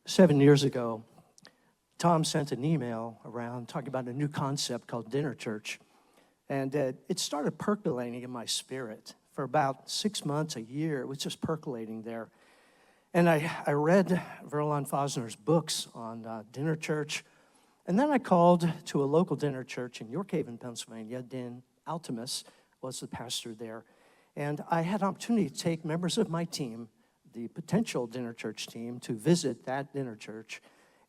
7 years ago, Tom sent an email around talking about a new concept called dinner church. And it started percolating in my spirit. For about 6 months, a year, it was just percolating there. And I read Verlon Fosner's books on dinner church. And then I called to a local dinner church in York Haven, Pennsylvania. Dan Altimus was the pastor there. And I had an opportunity to take members of my team, the potential dinner church team, to visit that dinner church.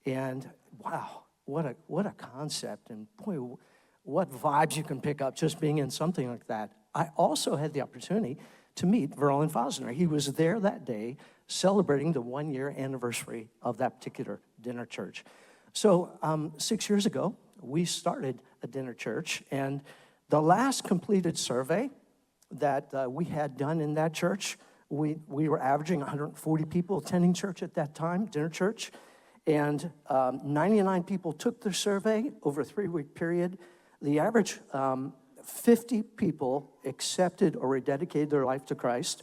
And wow, what a concept. And boy, what vibes you can pick up just being in something like that. I also had the opportunity to meet Verlon Fosner. He was there that day celebrating the 1-year anniversary of that particular dinner church. So 6 years ago, we started a dinner church, and the last completed survey that we had done in that church, we were averaging 140 people attending church at that time, dinner church, and 99 people took the survey over a 3-week period. The average 50 people accepted or rededicated their life to Christ.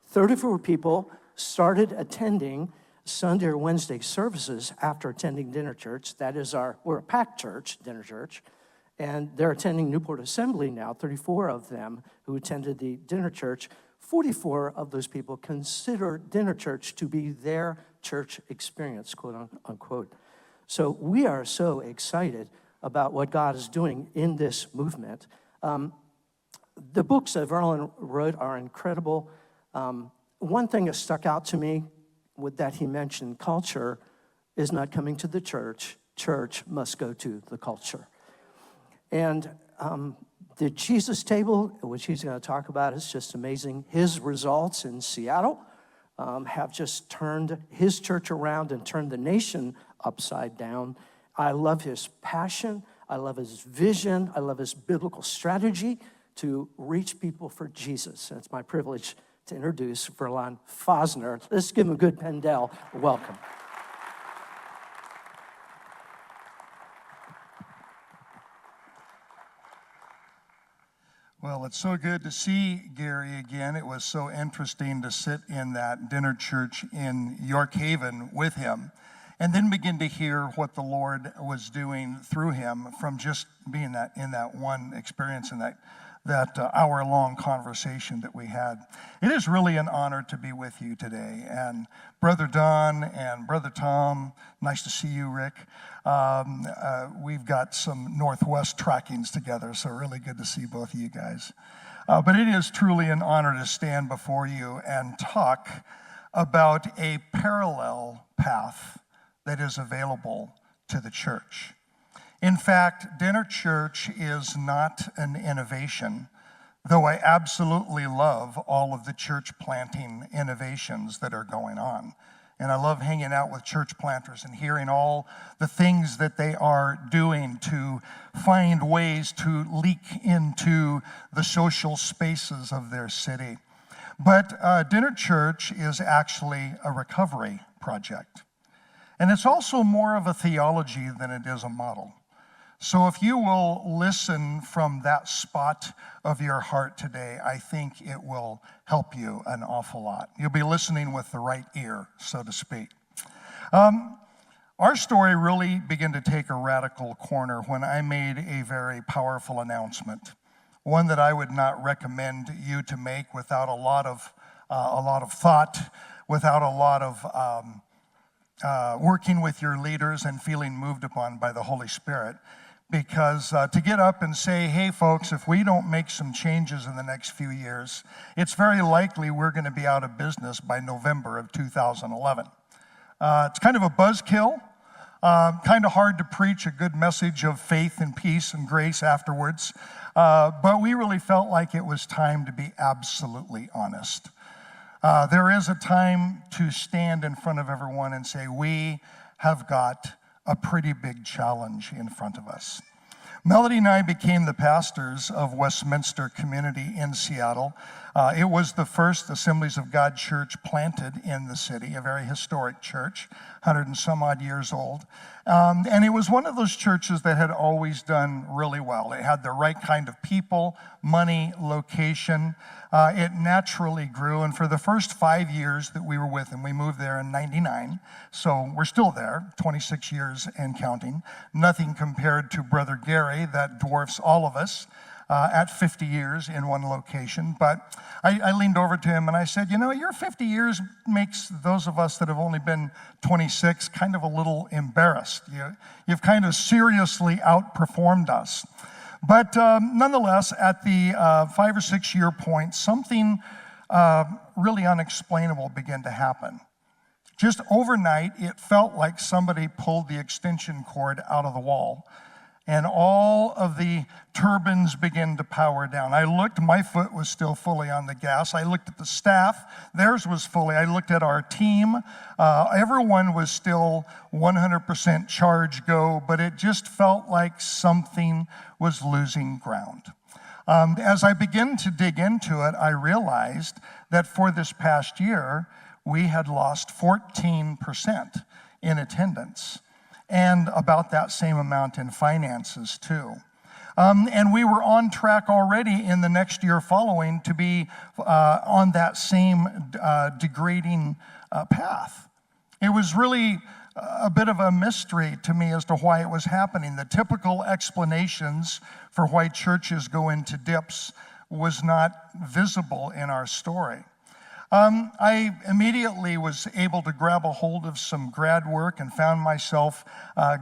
34 people started attending Sunday or Wednesday services after attending dinner church. That is we're a packed church, dinner church, and they're attending Newport Assembly now, 34 of them who attended the dinner church. 44 of those people consider dinner church to be their church experience, quote unquote. So we are so excited about what God is doing in this movement. The books that Verlon wrote are incredible. One thing that stuck out to me with that he mentioned, culture is not coming to the church. Church must go to the culture. And the Jesus table, which he's going to talk about, is just amazing. His results in Seattle have just turned his church around and turned the nation upside down. I love his passion. I love his vision. I love his biblical strategy to reach people for Jesus. And it's my privilege to introduce Verlon Fosner. Let's give him a good PennDel welcome. Well, it's so good to see Gary again. It was so interesting to sit in that dinner church in York Haven with him and then begin to hear what the Lord was doing through him from just being in that one experience in that hour-long conversation that we had. It is really an honor to be with you today. And Brother Don and Brother Tom, nice to see you, Rick. We've got some Northwest trackings together, so really good to see both of you guys. But it is truly an honor to stand before you and talk about a parallel path that is available to the church. In fact, dinner church is not an innovation, though I absolutely love all of the church planting innovations that are going on. And I love hanging out with church planters and hearing all the things that they are doing to find ways to leak into the social spaces of their city. But dinner church is actually a recovery project. And it's also more of a theology than it is a model. So if you will listen from that spot of your heart today, I think it will help you an awful lot. You'll be listening with the right ear, so to speak. Our story really began to take a radical corner when I made a very powerful announcement, one that I would not recommend you to make without a lot of thought, without a lot of working with your leaders and feeling moved upon by the Holy Spirit. Because to get up and say, hey, folks, if we don't make some changes in the next few years, it's very likely we're going to be out of business by November of 2011. It's kind of a buzzkill, kind of hard to preach a good message of faith and peace and grace afterwards. But we really felt like it was time to be absolutely honest. There is a time to stand in front of everyone and say, we have got a pretty big challenge in front of us. Melody and I became the pastors of Westminster Community in Seattle. It was the first Assemblies of God church planted in the city, a very historic church, 100 and some odd years old. And it was one of those churches that had always done really well. It had the right kind of people, money, location. it naturally grew. And for the first 5 years that we were with him, we moved there in '99. So we're still there, 26 years and counting. Nothing compared to Brother Gary that dwarfs all of us at 50 years in one location. But I leaned over to him and I said, your 50 years makes those of us that have only been 26 kind of a little embarrassed. You've kind of seriously outperformed us. But nonetheless, at the 5 or 6 year point, something really unexplainable began to happen. Just overnight, it felt like somebody pulled the extension cord out of the wall, and all of the turbines began to power down. I looked, my foot was still fully on the gas. I looked at the staff, theirs was fully. I looked at our team. Everyone was still 100% charge go, but it just felt like something was losing ground. As I began to dig into it, I realized that for this past year, we had lost 14% in attendance, and about that same amount in finances too. And we were on track already in the next year following to be on that same degrading path. It was really a bit of a mystery to me as to why it was happening. The typical explanations for why churches go into dips was not visible in our story. I immediately was able to grab a hold of some grad work and found myself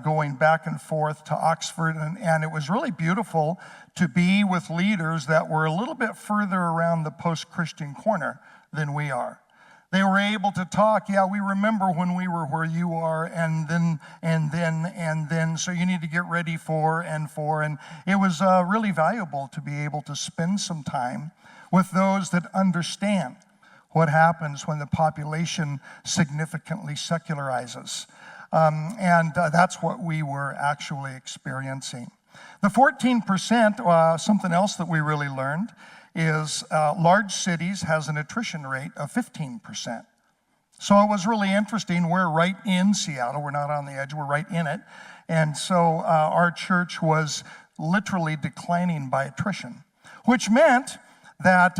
going back and forth to Oxford. And it was really beautiful to be with leaders that were a little bit further around the post-Christian corner than we are. They were able to talk, we remember when we were where you are, and then, so you need to get ready for. And it was really valuable to be able to spend some time with those that understand what happens when the population significantly secularizes. And that's what we were actually experiencing. The 14%, something else that we really learned, is large cities has an attrition rate of 15%. So it was really interesting. We're right in Seattle. We're not on the edge. We're right in it. And so our church was literally declining by attrition, which meant that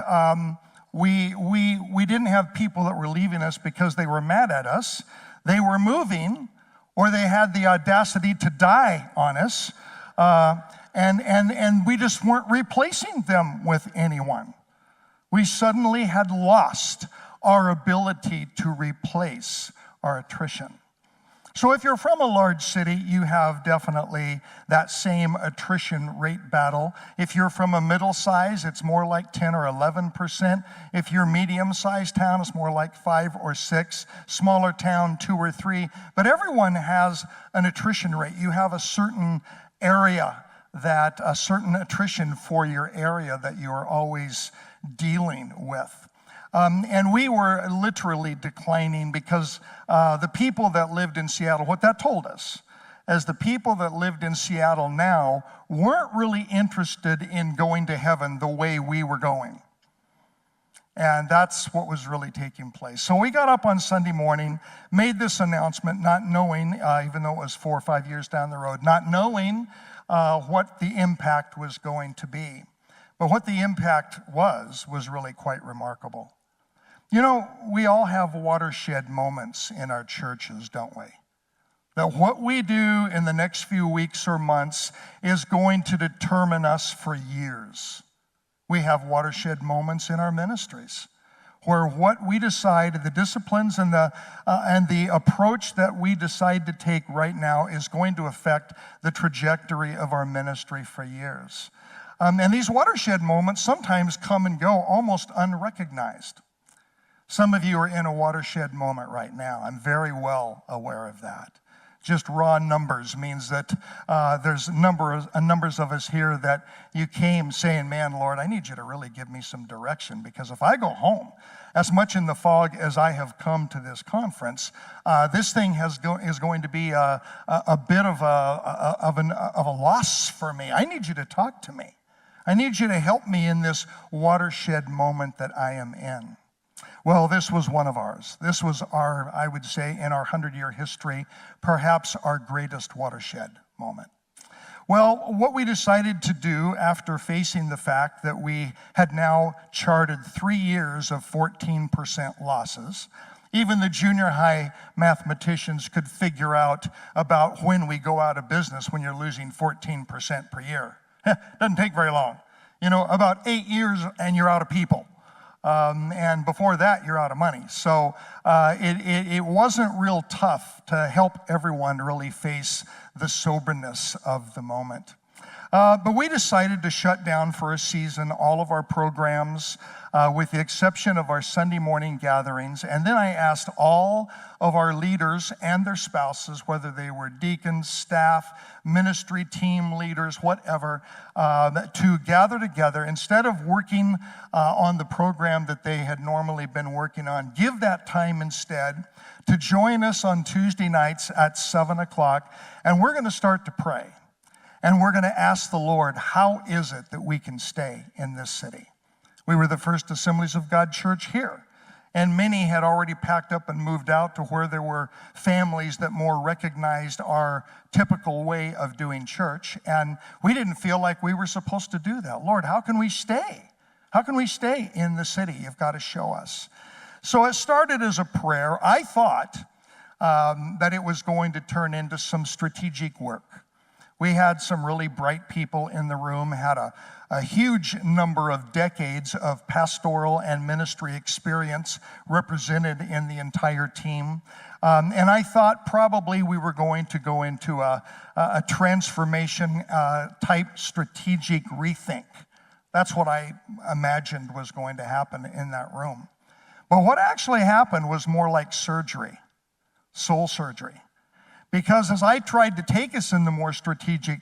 we didn't have people that were leaving us because they were mad at us. They were moving, or they had the audacity to die on us, and we just weren't replacing them with anyone. We suddenly had lost our ability to replace our attrition. So if you're from a large city, you have definitely that same attrition rate battle. If you're from a middle size, it's more like 10 or 11%. If you're medium-sized town, it's more like 5 or 6. Smaller town, 2 or 3. But everyone has an attrition rate. You have a certain area, a certain attrition for your area that you're always dealing with. And we were literally declining because the people that lived in Seattle, what that told us, as the people that lived in Seattle now weren't really interested in going to heaven the way we were going. And that's what was really taking place. So we got up on Sunday morning, made this announcement, not knowing, even though it was 4 or 5 years down the road, not knowing what the impact was going to be. But what the impact was really quite remarkable. We all have watershed moments in our churches, don't we? That what we do in the next few weeks or months is going to determine us for years. We have watershed moments in our ministries where what we decide, the disciplines and the approach that we decide to take right now is going to affect the trajectory of our ministry for years. And these watershed moments sometimes come and go almost unrecognized. Some of you are in a watershed moment right now. I'm very well aware of that. Just raw numbers means that there's numbers of us here that you came saying, man, Lord, I need you to really give me some direction, because if I go home, as much in the fog as I have come to this conference, this thing is going to be a bit of a loss for me. I need you to talk to me. I need you to help me in this watershed moment that I am in. Well, this was one of ours. This was I would say, in our 100-year history, perhaps our greatest watershed moment. Well, what we decided to do after facing the fact that we had now charted 3 years of 14% losses, even the junior high mathematicians could figure out about when we go out of business when you're losing 14% per year. Doesn't take very long. About 8 years and you're out of people. And before that, you're out of money. So it wasn't real tough to help everyone really face the soberness of the moment. But we decided to shut down for a season all of our programs, with the exception of our Sunday morning gatherings. And then I asked all of our leaders and their spouses, whether they were deacons, staff, ministry team leaders, whatever, to gather together. Instead of working on the program that they had normally been working on, give that time instead to join us on Tuesday nights at 7 o'clock. And we're going to start to pray. And we're going to ask the Lord, how is it that we can stay in this city? We were the first Assemblies of God church here. And many had already packed up and moved out to where there were families that more recognized our typical way of doing church. And we didn't feel like we were supposed to do that. Lord, how can we stay? How can we stay in the city? You've got to show us. So it started as a prayer. I thought that it was going to turn into some strategic work. We had some really bright people in the room, had a huge number of decades of pastoral and ministry experience represented in the entire team. And I thought probably we were going to go into a transformation type strategic rethink. That's what I imagined was going to happen in that room. But what actually happened was more like surgery, soul surgery. Because as I tried to take us in the more strategic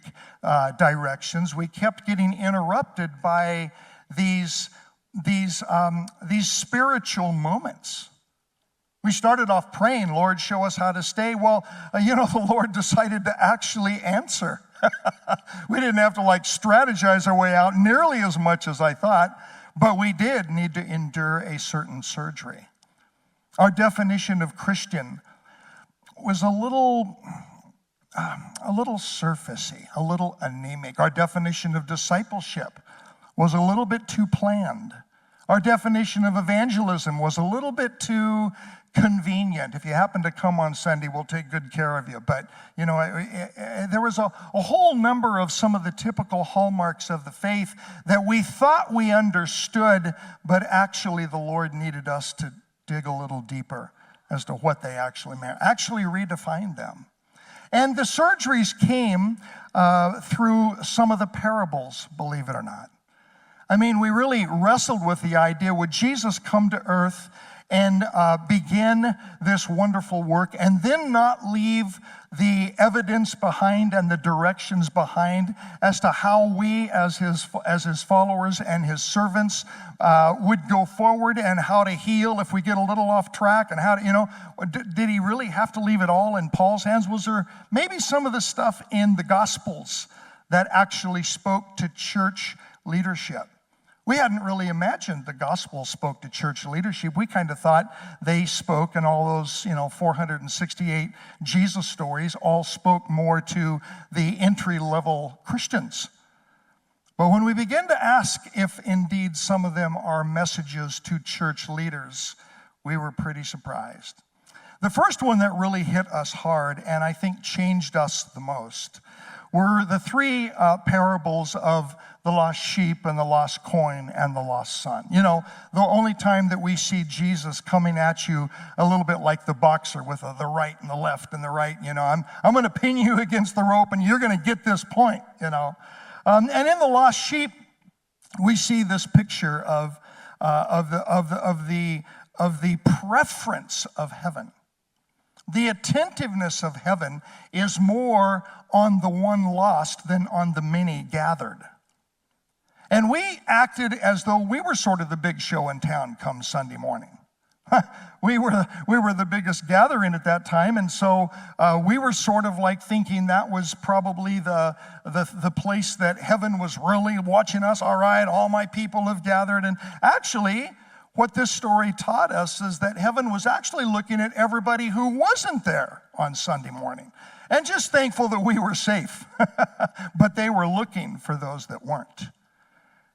directions, we kept getting interrupted by these spiritual moments. We started off praying, Lord, show us how to stay. Well, the Lord decided to actually answer. We didn't have to strategize our way out nearly as much as I thought, but we did need to endure a certain surgery. Our definition of Christian was a little surfacey, a little anemic. Our definition of discipleship was a little bit too planned. Our definition of evangelism was a little bit too convenient. If you happen to come on Sunday, we'll take good care of you. But, there was a whole number of some of the typical hallmarks of the faith that we thought we understood, but actually the Lord needed us to dig a little deeper as to what they actually meant, actually redefine them. And the surgeries came through some of the parables, believe it or not. I mean, we really wrestled with the idea, would Jesus come to earth and begin this wonderful work and then not leave the evidence behind and the directions behind as to how we as his followers and his servants would go forward and how to heal if we get a little off track, and how to, did he really have to leave it all in Paul's hands? Was there maybe some of the stuff in the Gospels that actually spoke to church leadership? We hadn't really imagined the gospel spoke to church leadership. We kind of thought they spoke, and all those 468 Jesus stories all spoke more to the entry-level Christians. But when we begin to ask if indeed some of them are messages to church leaders, we were pretty surprised. The first one that really hit us hard, and I think changed us the most, were the three parables of the lost sheep and the lost coin and the lost son. The only time that we see Jesus coming at you a little bit like the boxer with the right and the left and the right, I'm going to pin you against the rope and you're going to get this point, And in the lost sheep, we see this picture of the preference of heaven. The attentiveness of heaven is more on the one lost than on the many gathered. And we acted as though we were sort of the big show in town come Sunday morning. We were the biggest gathering at that time, and so we were sort of like thinking that was probably the place that heaven was really watching us. All right, all my people have gathered. And actually, what this story taught us is that heaven was actually looking at everybody who wasn't there on Sunday morning and just thankful that we were safe. But they were looking for those that weren't.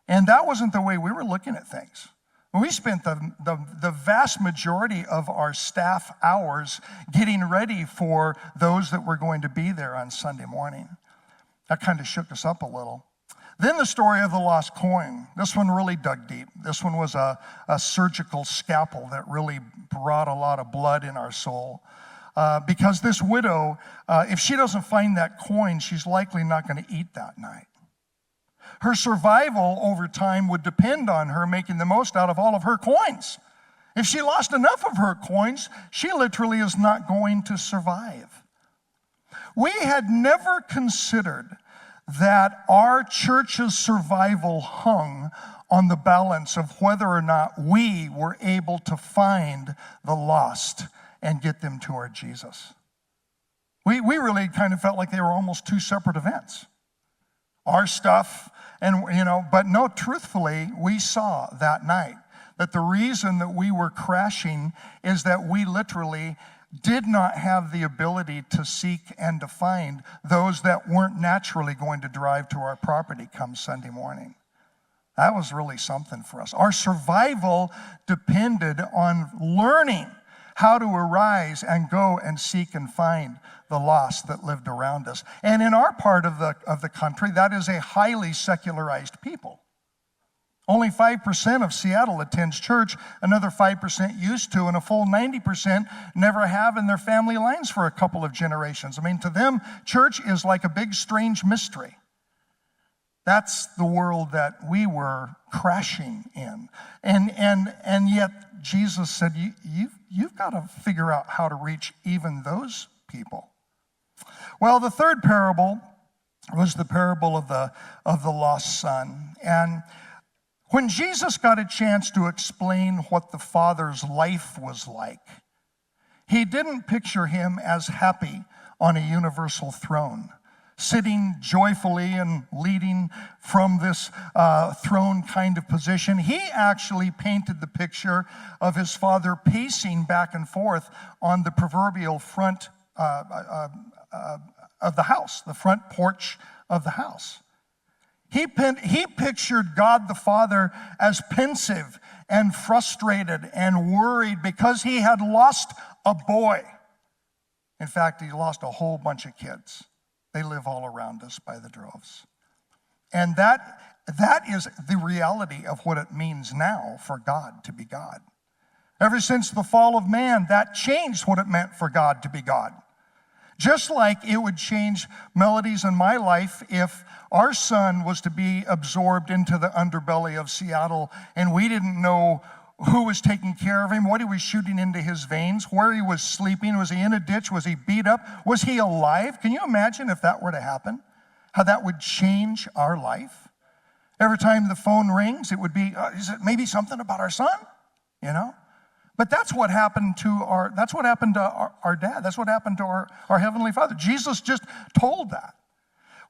And that wasn't the way we were looking at things. We spent the vast majority of our staff hours getting ready for those that were going to be there on Sunday morning. That kind of shook us up a little. Then the story of the lost coin. This one really dug deep. This one was a surgical scalpel that really brought a lot of blood in our soul. Because this widow, if she doesn't find that coin, she's likely not going to eat that night. Her survival over time would depend on her making the most out of all of her coins. If she lost enough of her coins, she literally is not going to survive. We had never considered that our church's survival hung on the balance of whether or not we were able to find the lost and get them to our Jesus. We really kind of felt like they were almost two separate events. Our stuff, but no, truthfully, we saw that night that the reason that we were crashing is that we literally did not have the ability to seek and to find those that weren't naturally going to drive to our property come Sunday morning. That was really something for us. Our survival depended on learning how to arise and go and seek and find the lost that lived around us. And in our part of the country, that is a highly secularized people. Only 5% of Seattle attends church, another 5% used to, and a full 90% never have in their family lines for a couple of generations. I mean, to them, church is like a big, strange mystery. That's the world that we were crashing in. And yet, Jesus said, you've got to figure out how to reach even those people. Well, the third parable was the parable of the lost son. And when Jesus got a chance to explain what the Father's life was like, he didn't picture him as happy on a universal throne, sitting joyfully and leading from this throne kind of position. He actually painted the picture of his Father pacing back and forth on the proverbial front of the house, the front porch of the house. He pictured God the Father as pensive and frustrated and worried because he had lost a boy. In fact, he lost a whole bunch of kids. They live all around us by the droves. And that is the reality of what it means now for God to be God. Ever since the fall of man, that changed what it meant for God to be God. Just like it would change Melody's in my life if our son was to be absorbed into the underbelly of Seattle and we didn't know who was taking care of him, what he was shooting into his veins, where he was sleeping, was he in a ditch, was he beat up, was he alive? Can you imagine if that were to happen? How that would change our life? Every time the phone rings, it would be, is it maybe something about our son? But that's what happened to our dad. That's what happened to our Heavenly Father. Jesus just told that.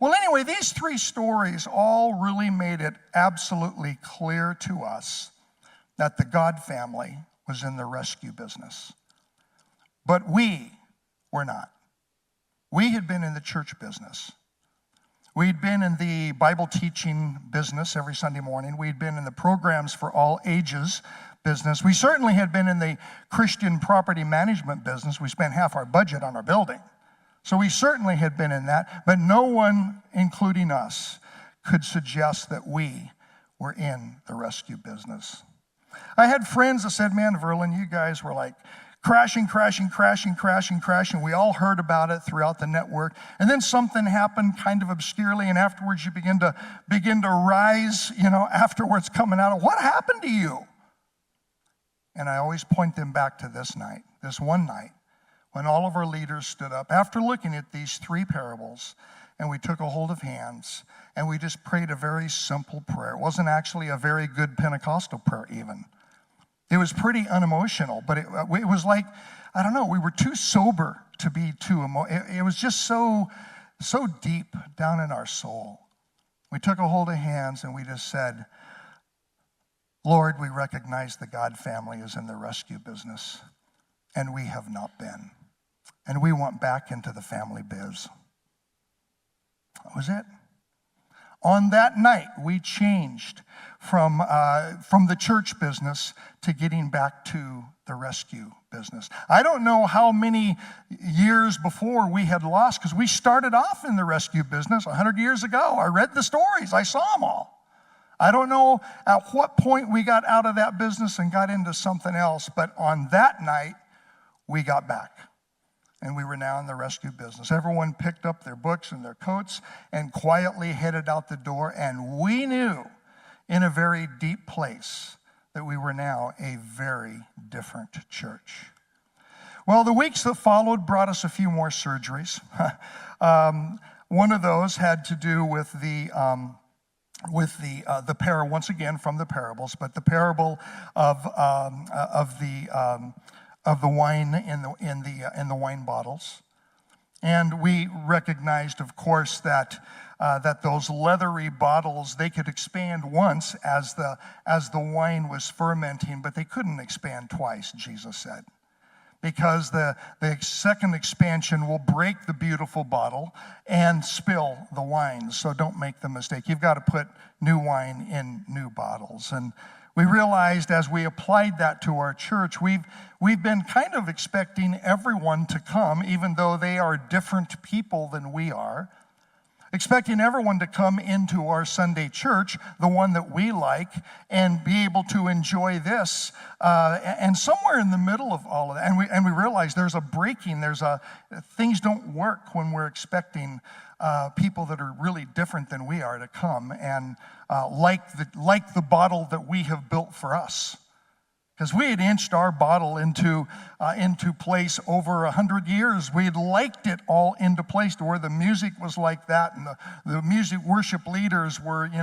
Well, anyway, these three stories all really made it absolutely clear to us that the God family was in the rescue business. But we were not. We had been in the church business. We'd been in the Bible teaching business every Sunday morning. We'd been in the programs for all ages business. We certainly had been in the Christian property management business. We spent half our budget on our building. So we certainly had been in that, but no one, including us, could suggest that we were in the rescue business. I had friends that said, man, Verlon, you guys were like crashing. We all heard about it throughout the network. And then something happened kind of obscurely, and afterwards you begin to rise, afterwards coming out of, what happened to you? And I always point them back to this one night, when all of our leaders stood up after looking at these three parables, and we took a hold of hands, and we just prayed a very simple prayer. It wasn't actually a very good Pentecostal prayer even. It was pretty unemotional, but it was like, I don't know, we were too sober to be too emotional. It was just so deep down in our soul. We took a hold of hands, and we just said, Lord, we recognize the God family is in the rescue business, and we have not been. And we want back into the family biz. That was it. On that night, we changed from the church business to getting back to the rescue business. I don't know how many years before we had lost, because we started off in the rescue business 100 years ago. I read the stories. I saw them all. I don't know at what point we got out of that business and got into something else, but on that night, we got back. And we were now in the rescue business. Everyone picked up their books and their coats and quietly headed out the door, and we knew in a very deep place that we were now a very different church. Well, the weeks that followed brought us a few more surgeries. One of those had to do with the parable, once again from the parables, but the parable of the wine in the wine bottles. And we recognized, of course, that those leathery bottles, they could expand once as the wine was fermenting, but they couldn't expand twice, Jesus said, because the second expansion will break the beautiful bottle and spill the wine. So don't make the mistake. You've got to put new wine in new bottles. And we realized as we applied that to our church, we've been kind of expecting everyone to come, even though they are different people than we are, expecting everyone to come into our Sunday church, the one that we like, and be able to enjoy this. And somewhere in the middle of all of that, and we realize there's a breaking, things don't work when we're expecting people that are really different than we are to come and like the bottle that we have built for us. Because we had inched our bottle into place over 100 years. We had liked it all into place to where the music was like that, and the music worship leaders were, they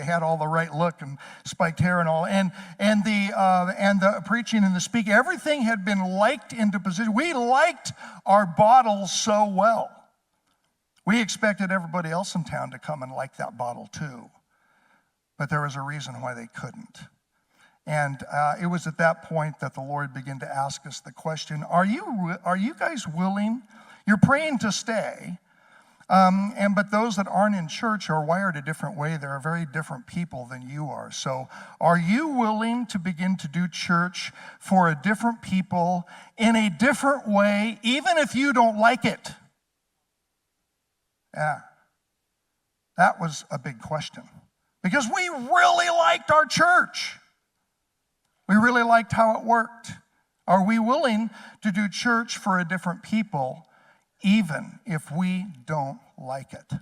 had all the right look and spiked hair and all, and the preaching and the speaking, everything had been liked into position. We liked our bottle so well. We expected everybody else in town to come and like that bottle too, but there was a reason why they couldn't. And it was at that point that the Lord began to ask us the question, are you guys willing? You're praying to stay, but those that aren't in church are wired a different way. They're very different people than you are. So are you willing to begin to do church for a different people in a different way, even if you don't like it? Yeah, that was a big question, because we really liked our church. We really liked how it worked. Are we willing to do church for a different people, even if we don't like it? Well,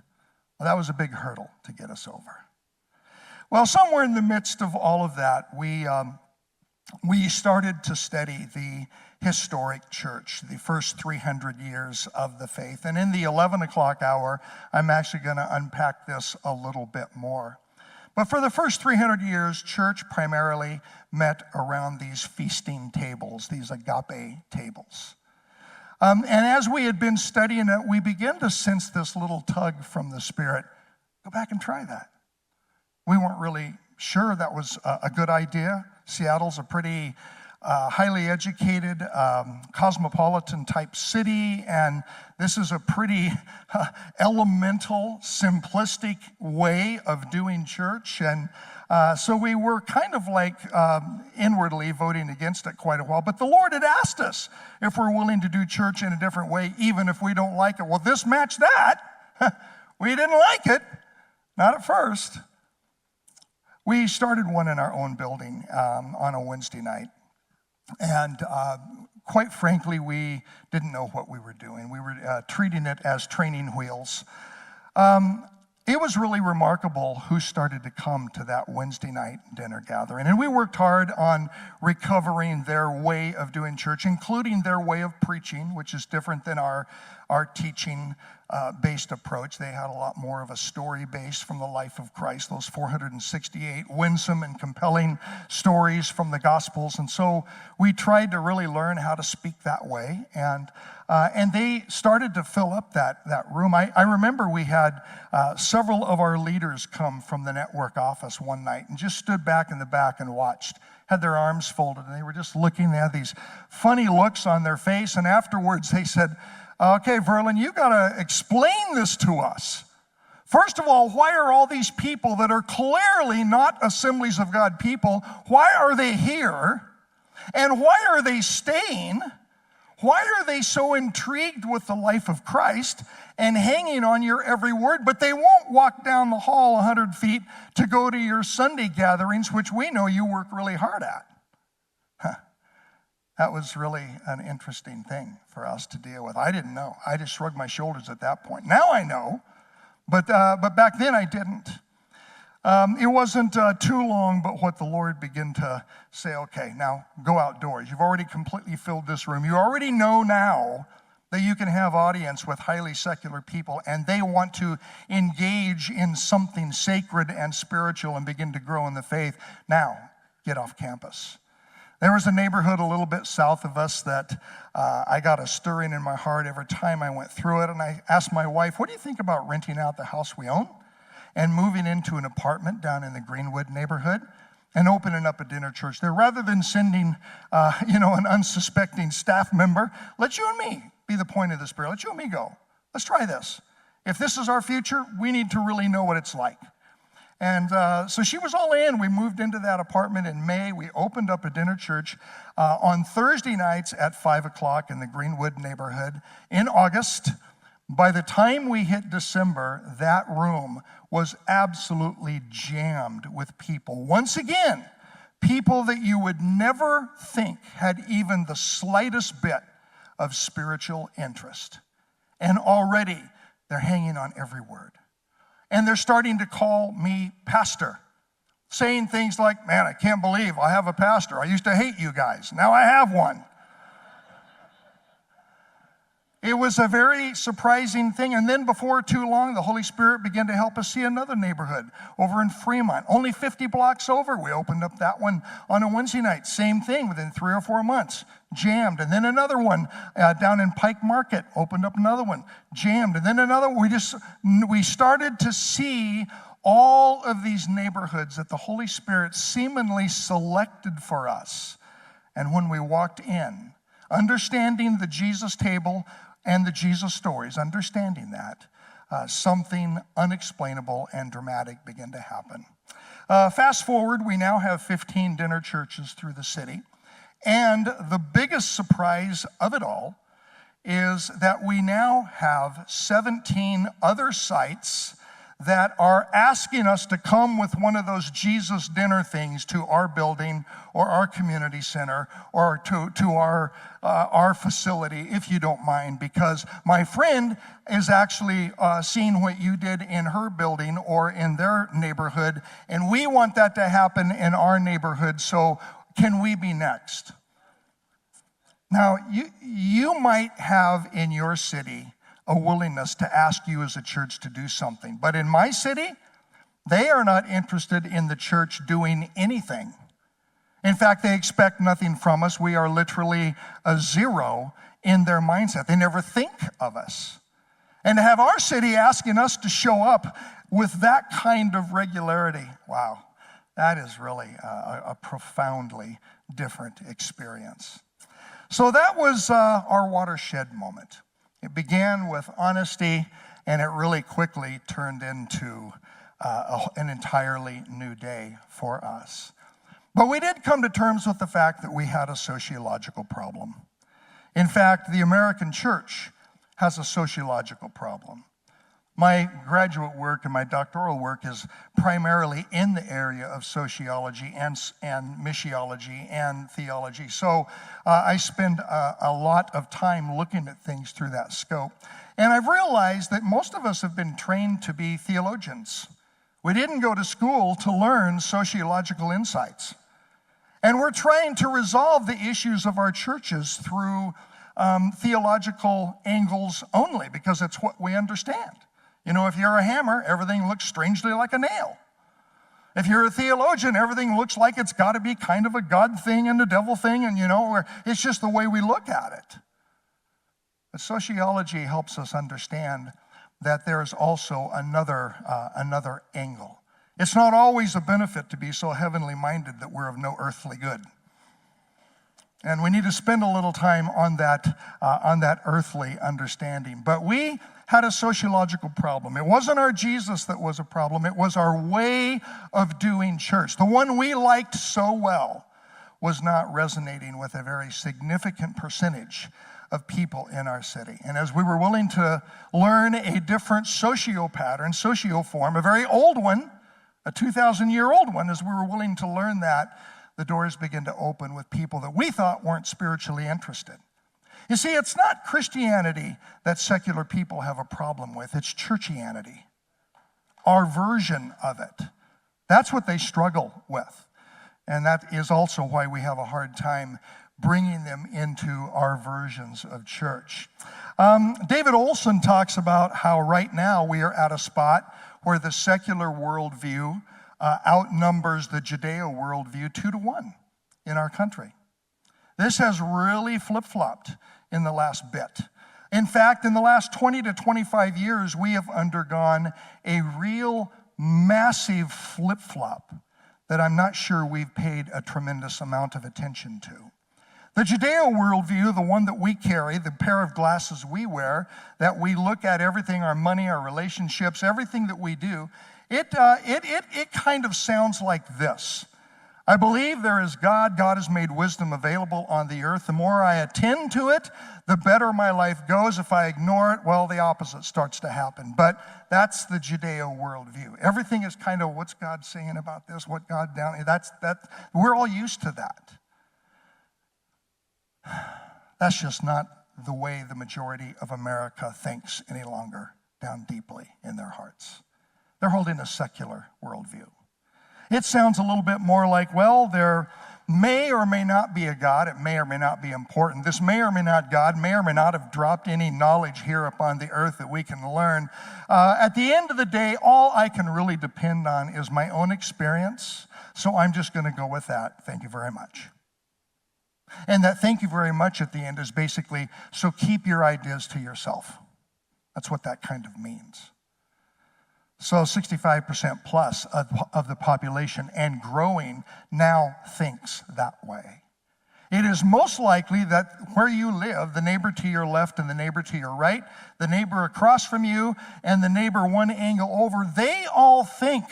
that was a big hurdle to get us over. Well, somewhere in the midst of all of that, we started to study the historic church, the first 300 years of the faith. And in the 11 o'clock hour, I'm actually going to unpack this a little bit more. But for the first 300 years, church primarily met around these feasting tables, these agape tables. And as we had been studying it, we began to sense this little tug from the Spirit. Go back and try that. We weren't really sure that was a good idea. Seattle's a pretty highly educated, cosmopolitan type city, and this is a pretty elemental, simplistic way of doing church. And so we were kind of like inwardly voting against it quite a while. But the Lord had asked us if we're willing to do church in a different way, even if we don't like it. Well, this matched that. We didn't like it, not at first. We started one in our own building on a Wednesday night. And quite frankly, we didn't know what we were doing. We were treating it as training wheels. It was really remarkable who started to come to that Wednesday night dinner gathering. And we worked hard on recovering their way of doing church, including their way of preaching, which is different than our teaching based approach. They had a lot more of a story base from the life of Christ, those 468 winsome and compelling stories from the Gospels. And so we tried to really learn how to speak that way. And they started to fill up that room. I remember we had several of our leaders come from the network office one night and just stood back in the back and watched, had their arms folded, and they were just looking. They had these funny looks on their face. And afterwards they said, okay, Verlon, you got to explain this to us. First of all, why are all these people that are clearly not Assemblies of God people, why are they here? And why are they staying? Why are they so intrigued with the life of Christ and hanging on your every word, but they won't walk down the hall 100 feet to go to your Sunday gatherings, which we know you work really hard at? That was really an interesting thing for us to deal with. I didn't know. I just shrugged my shoulders at that point. Now I know, but back then I didn't. It wasn't too long, but what the Lord began to say, okay, now go outdoors. You've already completely filled this room. You already know now that you can have audience with highly secular people, and they want to engage in something sacred and spiritual and begin to grow in the faith. Now, get off campus. There was a neighborhood a little bit south of us that I got a stirring in my heart every time I went through it. And I asked my wife, what do you think about renting out the house we own and moving into an apartment down in the Greenwood neighborhood and opening up a dinner church there? Rather than sending, an unsuspecting staff member, let you and me be the point of the Spirit. Let you and me go. Let's try this. If this is our future, we need to really know what it's like. And so she was all in. We moved into that apartment in May. We opened up a dinner church on Thursday nights at 5 o'clock in the Greenwood neighborhood in August. By the time we hit December, that room was absolutely jammed with people. Once again, people that you would never think had even the slightest bit of spiritual interest. And already they're hanging on every word. And they're starting to call me pastor, saying things like, man, I can't believe I have a pastor. I used to hate you guys. Now I have one. It was a very surprising thing. And then before too long, the Holy Spirit began to help us see another neighborhood over in Fremont. Only 50 blocks over, we opened up that one on a Wednesday night. Same thing within 3 or 4 months. Jammed. And then another one down in Pike Market, opened up another one, jammed. And then another one. We started to see all of these neighborhoods that the Holy Spirit seemingly selected for us. And when we walked in, understanding the Jesus table and the Jesus stories, understanding that, something unexplainable and dramatic began to happen. Fast forward, we now have 15 dinner churches through the city. And the biggest surprise of it all is that we now have 17 other sites that are asking us to come with one of those Jesus dinner things to our building or our community center or to our facility, if you don't mind, because my friend is actually seeing what you did in her building or in their neighborhood, and we want that to happen in our neighborhood, so can we be next? Now, you might have in your city a willingness to ask you as a church to do something. But in my city, they are not interested in the church doing anything. In fact, they expect nothing from us. We are literally a zero in their mindset. They never think of us. And to have our city asking us to show up with that kind of regularity, wow, that is really a profoundly different experience. So that was our watershed moment. It began with honesty, and it really quickly turned into an entirely new day for us. But we did come to terms with the fact that we had a sociological problem. In fact, the American church has a sociological problem. My graduate work and my doctoral work is primarily in the area of sociology and missiology and theology. So I spend a lot of time looking at things through that scope. And I've realized that most of us have been trained to be theologians. We didn't go to school to learn sociological insights. And we're trying to resolve the issues of our churches through theological angles only, because it's what we understand. You know, if you're a hammer, everything looks strangely like a nail. If you're a theologian, everything looks like it's got to be kind of a God thing and a devil thing, and it's just the way we look at it. But sociology helps us understand that there is also another angle. It's not always a benefit to be so heavenly minded that we're of no earthly good. And we need to spend a little time on that earthly understanding. But we had a sociological problem. It wasn't our Jesus that was a problem. It was our way of doing church. The one we liked so well was not resonating with a very significant percentage of people in our city. And as we were willing to learn a different socio-form, a very old one, a 2,000-year-old one, as we were willing to learn that, the doors began to open with people that we thought weren't spiritually interested. You see, it's not Christianity that secular people have a problem with. It's churchianity, our version of it. That's what they struggle with. And that is also why we have a hard time bringing them into our versions of church. David Olson talks about how right now we are at a spot where the secular worldview outnumbers the Judeo worldview 2-1 in our country. This has really flip-flopped in the last bit. In fact, in the last 20 to 25 years, we have undergone a real massive flip-flop that I'm not sure we've paid a tremendous amount of attention to. The Judeo worldview, the one that we carry, the pair of glasses we wear, that we look at everything, our money, our relationships, everything that we do, it kind of sounds like this. I believe there is God. God has made wisdom available on the earth. The more I attend to it, the better my life goes. If I ignore it, well, the opposite starts to happen. But that's the Judeo worldview. Everything is kind of, what's God saying about this? What God down? We're all used to that. That's just not the way the majority of America thinks any longer, down deeply in their hearts. They're holding a secular worldview. It sounds a little bit more like, well, there may or may not be a God. It may or may not be important. This may or may not God may or may not have dropped any knowledge here upon the earth that we can learn. At the end of the day, all I can really depend on is my own experience. So I'm just going to go with that. Thank you very much. And that thank you very much at the end is basically, so keep your ideas to yourself. That's what that kind of means. So 65% plus of the population and growing now thinks that way. It is most likely that where you live, the neighbor to your left and the neighbor to your right, the neighbor across from you and the neighbor one angle over, they all think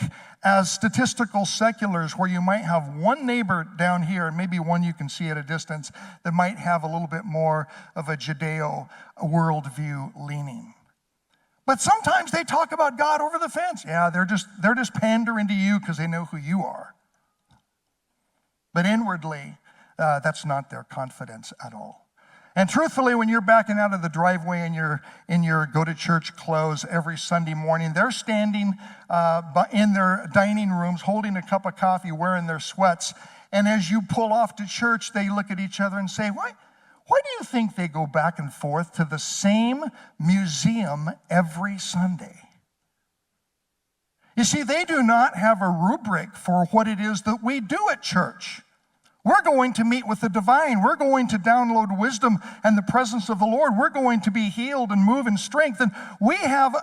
as statistical seculars, where you might have one neighbor down here and maybe one you can see at a distance that might have a little bit more of a Judeo worldview leaning. But sometimes they talk about God over the fence. Yeah, they're just pandering to you because they know who you are. But inwardly, that's not their confidence at all. And truthfully, when you're backing out of the driveway in your go-to-church clothes every Sunday morning, they're standing in their dining rooms holding a cup of coffee, wearing their sweats. And as you pull off to church, they look at each other and say, Why do you think they go back and forth to the same museum every Sunday? You see, they do not have a rubric for what it is that we do at church. We're going to meet with the divine. We're going to download wisdom and the presence of the Lord. We're going to be healed and move in strength. And we have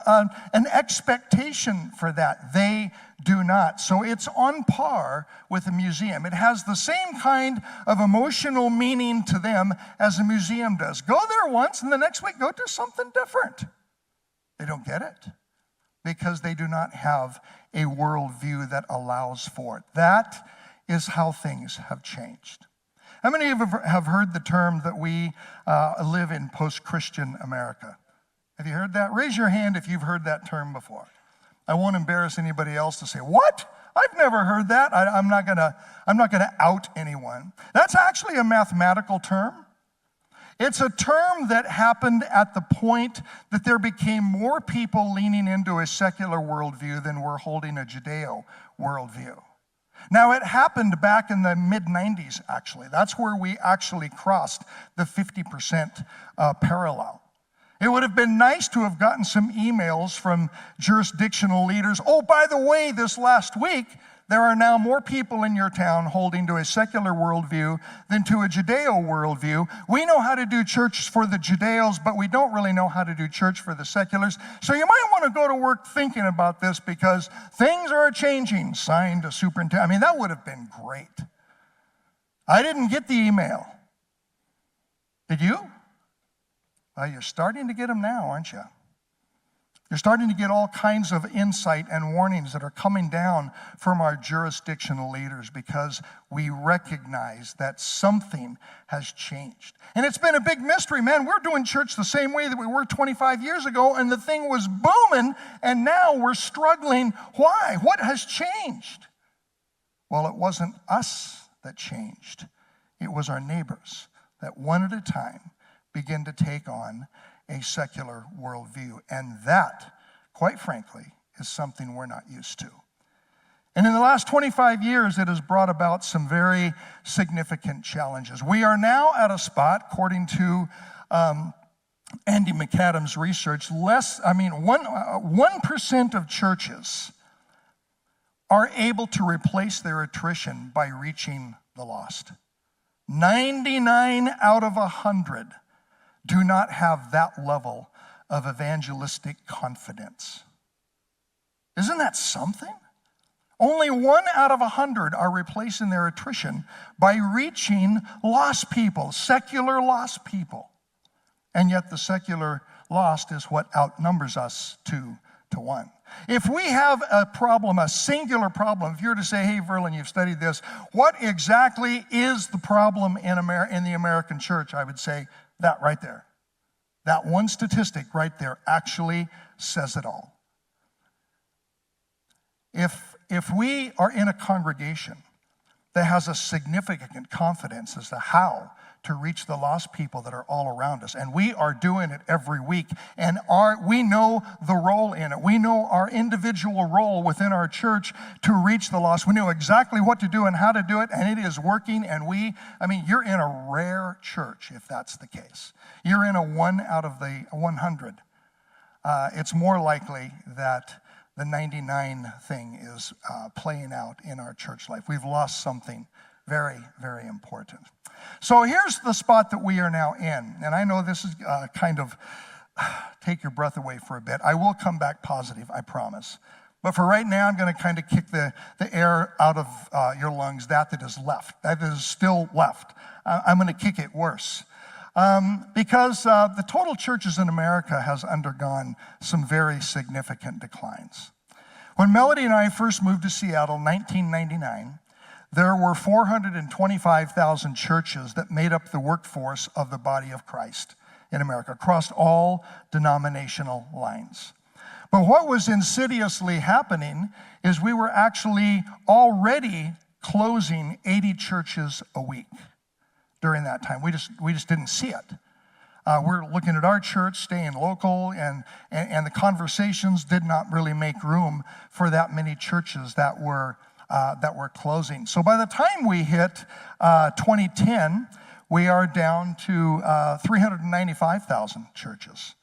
an expectation for that. They do not. So it's on par with a museum. It has the same kind of emotional meaning to them as a museum does. Go there once and the next week go do something different. They don't get it because they do not have a worldview that allows for it. That is how things have changed. How many of you have heard the term that we live in post-Christian America? Have you heard that? Raise your hand if you've heard that term before. I won't embarrass anybody else to say, what? I've never heard that. I'm not gonna out anyone. That's actually a mathematical term. It's a term that happened at the point that there became more people leaning into a secular worldview than were holding a Judeo worldview. Now, it happened back in the mid-90s, actually. That's where we actually crossed the 50% parallel. It would have been nice to have gotten some emails from jurisdictional leaders. Oh, by the way, this last week, there are now more people in your town holding to a secular worldview than to a Judeo worldview. We know how to do church for the Judeos, but we don't really know how to do church for the seculars. So you might want to go to work thinking about this because things are changing. Signed a superintendent. I mean, that would have been great. I didn't get the email. Did you? Well, you're starting to get them now, aren't you? You're starting to get all kinds of insight and warnings that are coming down from our jurisdictional leaders because we recognize that something has changed. And it's been a big mystery, man. We're doing church the same way that we were 25 years ago, and the thing was booming, and now we're struggling. Why? What has changed? Well, it wasn't us that changed. It was our neighbors that one at a time begin to take on a secular worldview. And that, quite frankly, is something we're not used to. And in the last 25 years, it has brought about some very significant challenges. We are now at a spot, according to Andy McAdams' research, 1% of churches are able to replace their attrition by reaching the lost. 99 out of 100 do not have that level of evangelistic confidence. Isn't that something? Only 1 out of 100 are replacing their attrition by reaching lost people, secular lost people. And yet the secular lost is what outnumbers us 2 to 1. If we have a problem, a singular problem, if you were to say, hey, Verlon, you've studied this, what exactly is the problem in the American church? I would say, that right there. That one statistic right there actually says it all. If we are in a congregation that has a significant confidence as to how to reach the lost people that are all around us, and we are doing it every week, and we know the role in it. We know our individual role within our church to reach the lost. We know exactly what to do and how to do it, and it is working, and you're in a rare church if that's the case. You're in a 1 out of the 100. It's more likely that the 99 thing is playing out in our church life. We've lost something very, very important. So here's the spot that we are now in. And I know this is kind of take your breath away for a bit. I will come back positive, I promise. But for right now, I'm going to kind of kick the air out of your lungs, that is left, that is still left. I'm going to kick it worse. Because the total churches in America has undergone some very significant declines. When Melody and I first moved to Seattle in 1999, there were 425,000 churches that made up the workforce of the body of Christ in America, across all denominational lines. But what was insidiously happening is we were actually already closing 80 churches a week during that time. We just didn't see it. We're looking at our church, staying local, and the conversations did not really make room for that many churches that were closing. So by the time we hit 2010, we are down to 395,000 churches.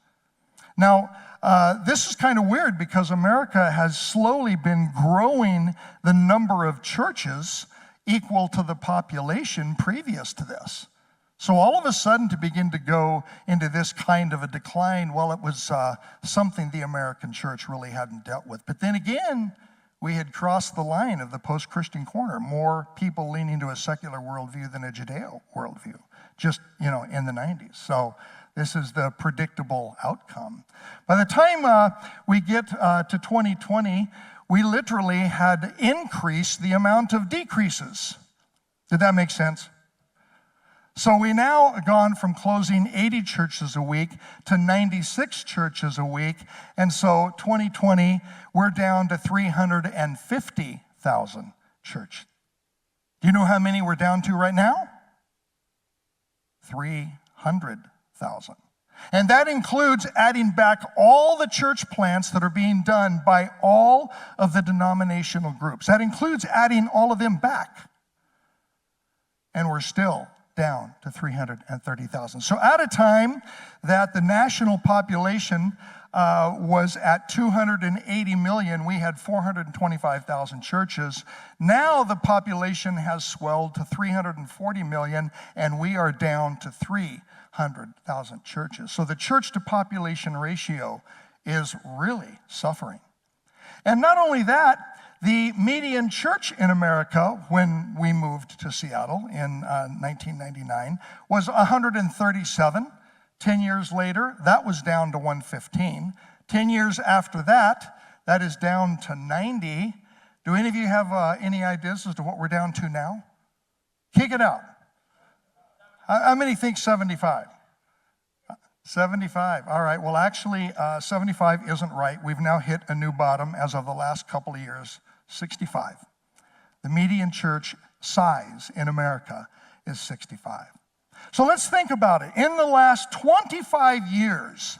Now, this is kind of weird because America has slowly been growing the number of churches equal to the population previous to this. So all of a sudden to begin to go into this kind of a decline, well, it was something the American church really hadn't dealt with. But then again, we had crossed the line of the post-Christian corner, more people leaning to a secular worldview than a Judeo worldview, just, in the 90s. So this is the predictable outcome. By the time we get to 2020, we literally had increased the amount of decreases. Did that make sense? So we now gone from closing 80 churches a week to 96 churches a week. And so 2020, we're down to 350,000 churches. Do you know how many we're down to right now? 300,000. And that includes adding back all the church plants that are being done by all of the denominational groups. That includes adding all of them back. And we're still down to 330,000. So at a time that the national population was at 280 million, we had 425,000 churches. Now the population has swelled to 340 million, and we are down to 300,000 churches. So the church to population ratio is really suffering. And not only that, the median church in America, when we moved to Seattle in 1999, was 137. 10 years later, that was down to 115. 10 years after that, that is down to 90. Do any of you have any ideas as to what we're down to now? Kick it out. How many think 75? 75. All right. Well, actually, 75 isn't right. We've now hit a new bottom as of the last couple of years, 65. The median church size in America is 65. So let's think about it. In the last 25 years,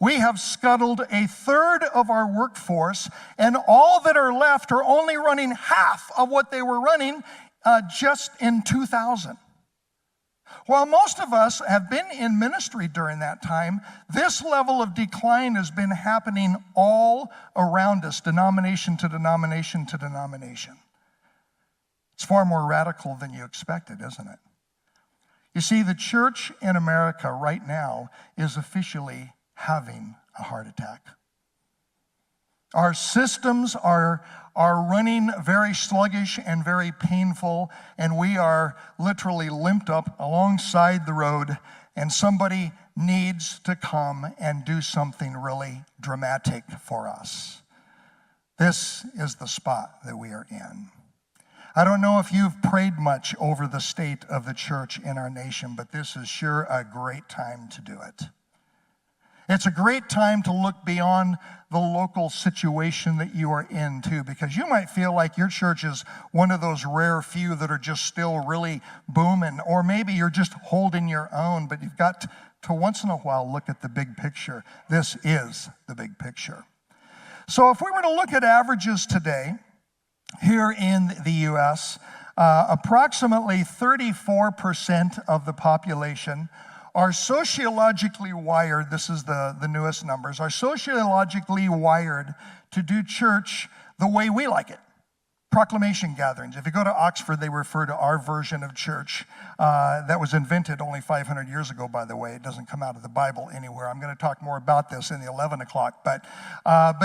we have scuttled a third of our workforce, and all that are left are only running half of what they were running just in 2000. While most of us have been in ministry during that time, this level of decline has been happening all around us, denomination to denomination to denomination. It's far more radical than you expected, isn't it? You see, the church in America right now is officially having a heart attack. Our systems are running very sluggish and very painful, and we are literally limped up alongside the road, and somebody needs to come and do something really dramatic for us. This is the spot that we are in. I don't know if you've prayed much over the state of the church in our nation, but this is sure a great time to do it. It's a great time to look beyond the local situation that you are in, too, because you might feel like your church is one of those rare few that are just still really booming, or maybe you're just holding your own, but you've got to once in a while look at the big picture. This is the big picture. So if we were to look at averages today, here in the U.S., approximately 34% of the population are sociologically wired, this is the newest numbers, are sociologically wired to do church the way we like it. Proclamation gatherings. If you go to Oxford, they refer to our version of church that was invented only 500 years ago, by the way. It doesn't come out of the Bible anywhere. I'm going to talk more about this in the 11 o'clock. But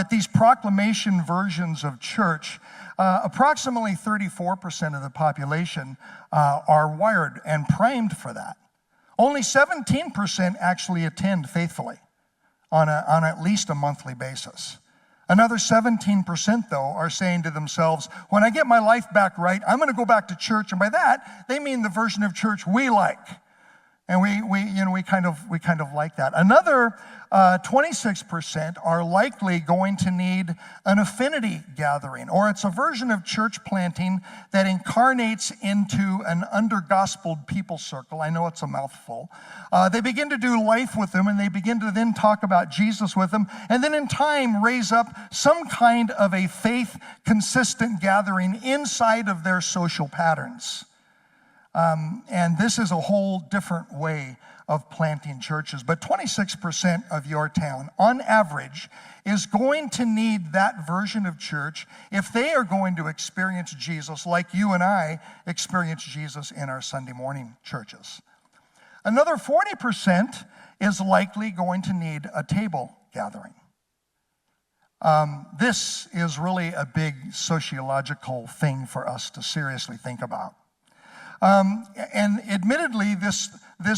these proclamation versions of church, approximately 34% of the population are wired and primed for that. Only 17% actually attend faithfully on at least a monthly basis. Another 17%, though, are saying to themselves, when I get my life back right, I'm going to go back to church. And by that, they mean the version of church we like. And we kind of like that. Another 26% are likely going to need an affinity gathering, or it's a version of church planting that incarnates into an under-gospeled people circle. I know it's a mouthful. They begin to do life with them, and they begin to then talk about Jesus with them, and then in time raise up some kind of a faith-consistent gathering inside of their social patterns. And this is a whole different way of planting churches. But 26% of your town, on average, is going to need that version of church if they are going to experience Jesus like you and I experience Jesus in our Sunday morning churches. Another 40% is likely going to need a table gathering. This is really a big sociological thing for us to seriously think about. And admittedly, this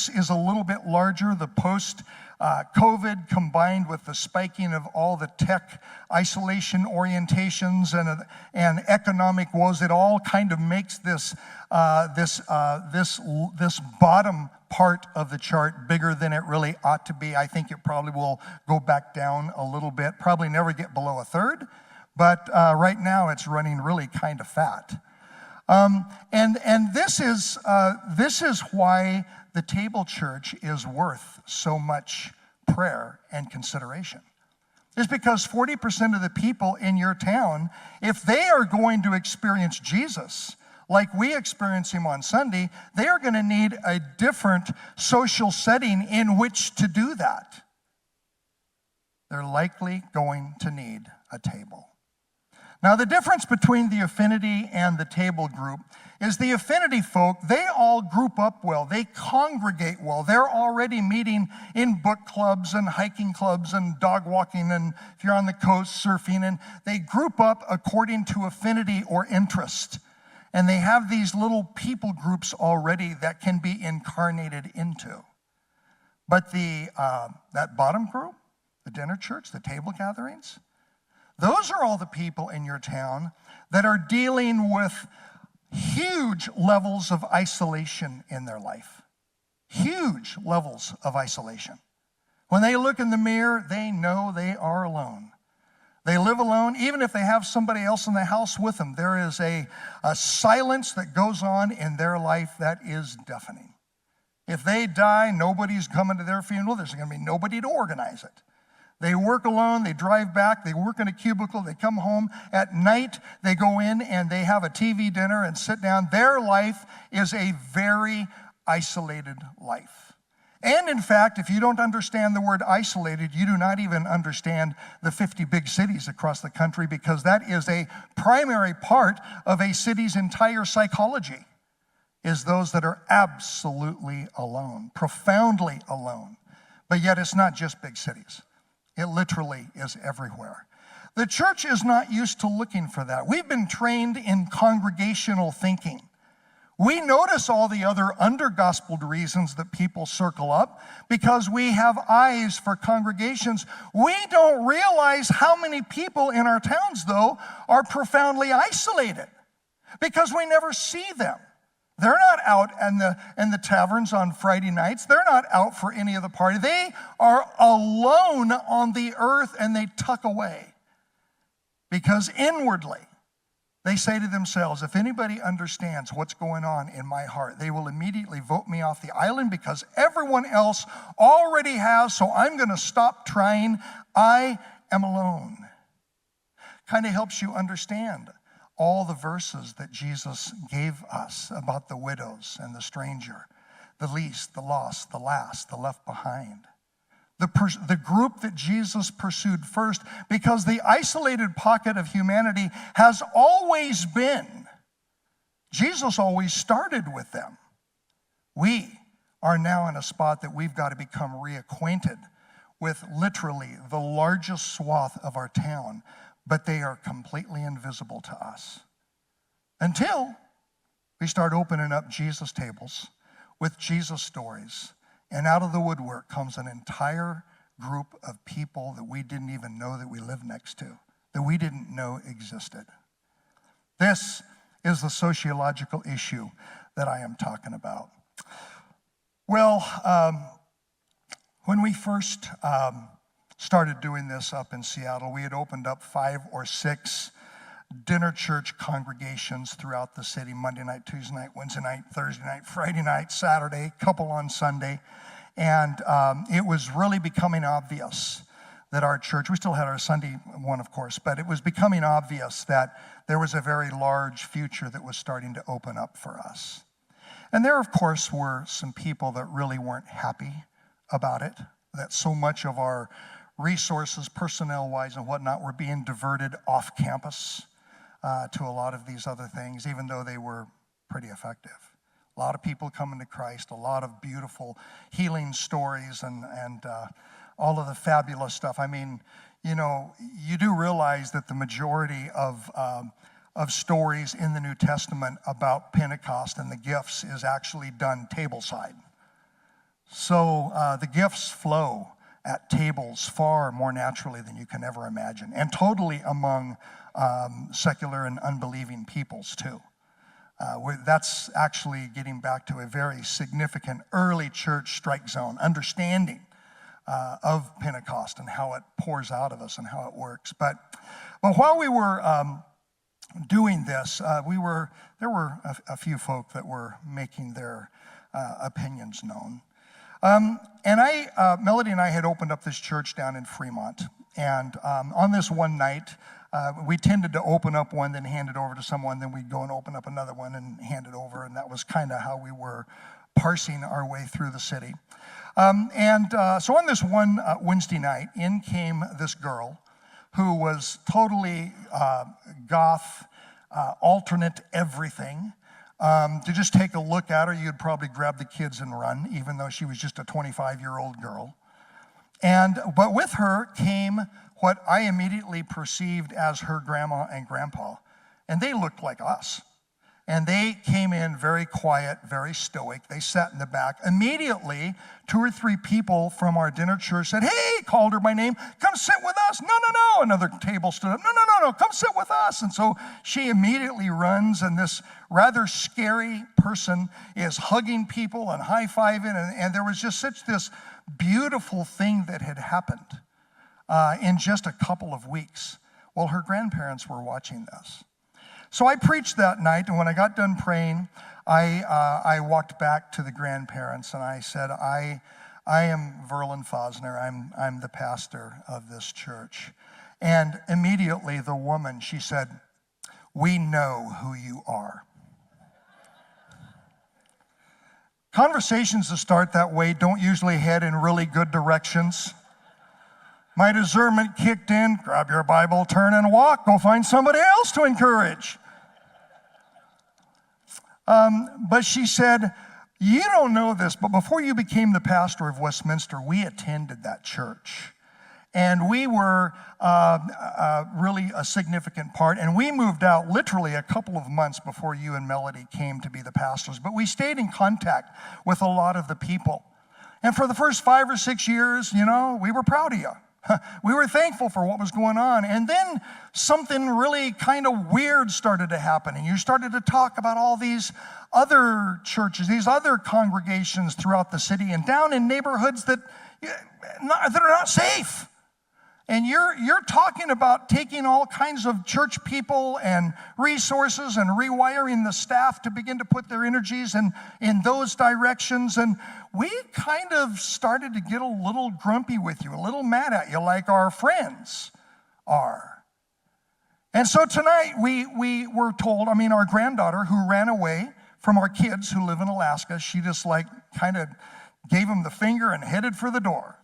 is a little bit larger. The post-COVID combined with the spiking of all the tech isolation orientations and economic woes, it all kind of makes this bottom part of the chart bigger than it really ought to be. I think it probably will go back down a little bit, probably never get below a third, but right now it's running really kind of fat. And this is why the table church is worth so much prayer and consideration. It's because 40% of the people in your town, if they are going to experience Jesus like we experience him on Sunday, they are going to need a different social setting in which to do that. They're likely going to need a table. Now, the difference between the affinity and the table group is the affinity folk, they all group up well. They congregate well. They're already meeting in book clubs and hiking clubs and dog walking, and if you're on the coast, surfing, and they group up according to affinity or interest. And they have these little people groups already that can be incarnated into. But that bottom group, the dinner church, the table gatherings, those are all the people in your town that are dealing with huge levels of isolation in their life. Huge levels of isolation. When they look in the mirror, they know they are alone. They live alone, even if they have somebody else in the house with them. There is a silence that goes on in their life that is deafening. If they die, nobody's coming to their funeral. There's going to be nobody to organize it. They work alone, they drive back, they work in a cubicle, they come home. At night, they go in and they have a TV dinner and sit down. Their life is a very isolated life. And in fact, if you don't understand the word isolated, you do not even understand the 50 big cities across the country, because that is a primary part of a city's entire psychology, is those that are absolutely alone, profoundly alone. But yet it's not just big cities. It literally is everywhere. The church is not used to looking for that. We've been trained in congregational thinking. We notice all the other under-gospeled reasons that people circle up because we have eyes for congregations. We don't realize how many people in our towns, though, are profoundly isolated because we never see them. They're not out in the taverns on Friday nights. They're not out for any of the party. They are alone on the earth, and they tuck away. Because inwardly, they say to themselves, if anybody understands what's going on in my heart, they will immediately vote me off the island because everyone else already has, so I'm going to stop trying. I am alone. Kind of helps you understand all the verses that Jesus gave us about the widows and the stranger, the least, the lost, the last, the left behind. The group that Jesus pursued first, because the isolated pocket of humanity has always been. Jesus always started with them. We are now in a spot that we've got to become reacquainted with literally the largest swath of our town, but they are completely invisible to us until we start opening up Jesus tables with Jesus stories, and out of the woodwork comes an entire group of people that we didn't even know that we lived next to, that we didn't know existed. This is the sociological issue that I am talking about. Well, when we first started doing this up in Seattle, we had opened up 5 or 6 dinner church congregations throughout the city: Monday night, Tuesday night, Wednesday night, Thursday night, Friday night, Saturday, couple on Sunday. And it was really becoming obvious that our church, we still had our Sunday one, of course, but it was becoming obvious that there was a very large future that was starting to open up for us. And there, of course, were some people that really weren't happy about it, that so much of our resources, personnel-wise and whatnot, were being diverted off campus to a lot of these other things, even though they were pretty effective. A lot of people coming to Christ, a lot of beautiful healing stories, and all of the fabulous stuff. I mean, you know, you do realize that the majority of stories in the New Testament about Pentecost and the gifts is actually done tableside. So the gifts flow at tables far more naturally than you can ever imagine, and totally among secular and unbelieving peoples too. That's actually getting back to a very significant early church strike zone, understanding of Pentecost and how it pours out of us and how it works. But while we were doing this, there were a few folk that were making their opinions known. Melody and I had opened up this church down in Fremont. And on this one night, we tended to open up one, then hand it over to someone, then we'd go and open up another one and hand it over. And that was kind of how we were parsing our way through the city. So on this one Wednesday night, in came this girl who was totally goth, alternate everything. To just take a look at her, you'd probably grab the kids and run, even though she was just a 25-year-old girl. But with her came what I immediately perceived as her grandma and grandpa. And they looked like us. And they came in very quiet, very stoic. They sat in the back. Immediately, 2 or 3 people from our dinner church said, "Hey," called her by name, "come sit with us." No. Another table stood up. No, come sit with us. And so she immediately runs, and this rather scary person is hugging people and high-fiving. And there was just such this beautiful thing that had happened in just a couple of weeks. Well, her grandparents were watching this. So I preached that night, and when I got done praying, I walked back to the grandparents, and I said, I am Verlon Fosner. I'm the pastor of this church. And immediately the woman, she said, "We know who you are." Conversations that start that way don't usually head in really good directions. My discernment kicked in. Grab your Bible, turn and walk. Go find somebody else to encourage. But she said, "You don't know this, but before you became the pastor of Westminster, we attended that church. And we were really a significant part. And we moved out literally a couple of months before you and Melody came to be the pastors. But we stayed in contact with a lot of the people. And for the first 5 or 6 years, we were proud of you. We were thankful for what was going on. And then something really kind of weird started to happen. And you started to talk about all these other churches, these other congregations throughout the city and down in neighborhoods that are not safe. And you're talking about taking all kinds of church people and resources and rewiring the staff to begin to put their energies in those directions. And we kind of started to get a little grumpy with you, a little mad at you, like our friends are. And so tonight we were told, our granddaughter who ran away from our kids who live in Alaska, she just kind of gave them the finger and headed for the door.